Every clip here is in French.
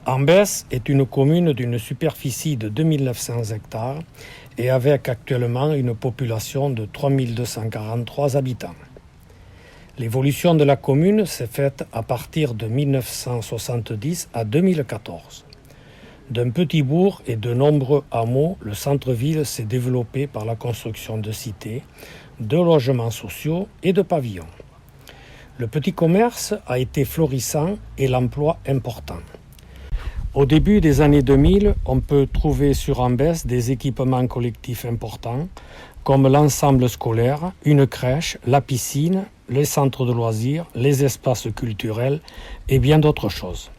Ambès est une commune d'une superficie de 2900 hectares et avec actuellement une population de 3243 habitants. L'évolution de la commune s'est faite à partir de 1970 à 2014. D'un petit bourg et de nombreux hameaux, le centre-ville s'est développé par la construction de cités, de logements sociaux et de pavillons. Le petit commerce a été florissant et l'emploi important. Au début des années 2000, on peut trouver sur Ambès des équipements collectifs importants, comme l'ensemble scolaire, une crèche, la piscine, les centres de loisirs, les espaces culturels et bien d'autres choses.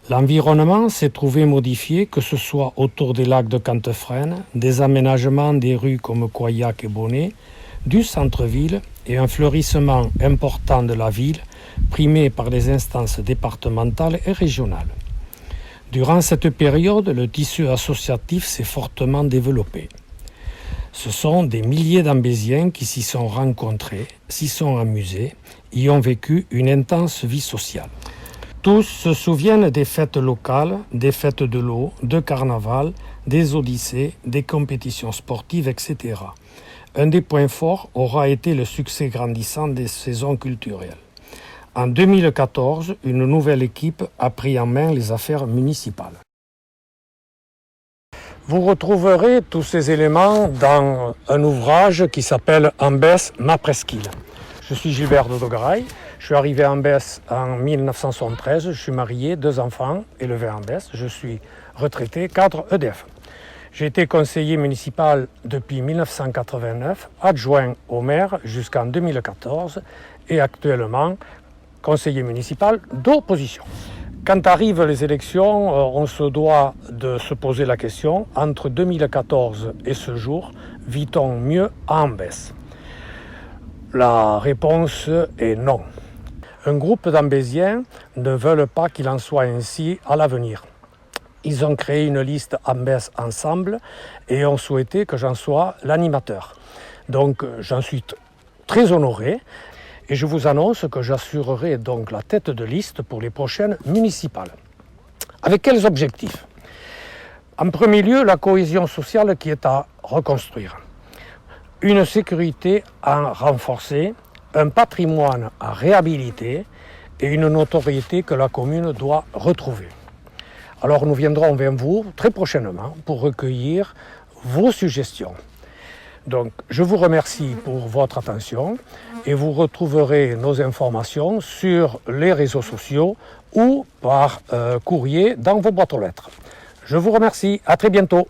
L'environnement s'est trouvé modifié, que ce soit autour des lacs de Cantefrène, des aménagements des rues comme Coyac et Bonnet, du centre-ville et un fleurissement important de la ville, primé par les instances départementales et régionales. Durant cette période, le tissu associatif s'est fortement développé. Ce sont des milliers d'Ambésiens qui s'y sont rencontrés, s'y sont amusés, y ont vécu une intense vie sociale. Tous se souviennent des fêtes locales, des fêtes de l'eau, de carnaval, des odyssées, des compétitions sportives, etc. Un des points forts aura été le succès grandissant des saisons culturelles. En 2014, une nouvelle équipe a pris en main les affaires municipales. Vous retrouverez tous ces éléments dans un ouvrage qui s'appelle Ambès, ma presqu'île. Je suis Gilbert de Dogaray, je suis arrivé à Ambès en 1973, je suis marié, 2 enfants élevés à Ambès, je suis retraité, cadre EDF. J'ai été conseiller municipal depuis 1989, adjoint au maire jusqu'en 2014 et actuellement conseiller municipal d'opposition. Quand arrivent les élections, on se doit de se poser la question, entre 2014 et ce jour, vit-on mieux à Ambès ? La réponse est non. Un groupe d'Ambésiens ne veulent pas qu'il en soit ainsi à l'avenir. Ils ont créé une liste Ambès Ensemble et ont souhaité que j'en sois l'animateur. Donc j'en suis très honoré. Et je vous annonce que j'assurerai donc la tête de liste pour les prochaines municipales. Avec quels objectifs ? En premier lieu, la cohésion sociale qui est à reconstruire. Une sécurité à renforcer, un patrimoine à réhabiliter et une notoriété que la commune doit retrouver. Alors nous viendrons vers vous très prochainement pour recueillir vos suggestions. Donc, je vous remercie pour votre attention et vous retrouverez nos informations sur les réseaux sociaux ou par courrier dans vos boîtes aux lettres. Je vous remercie, à très bientôt.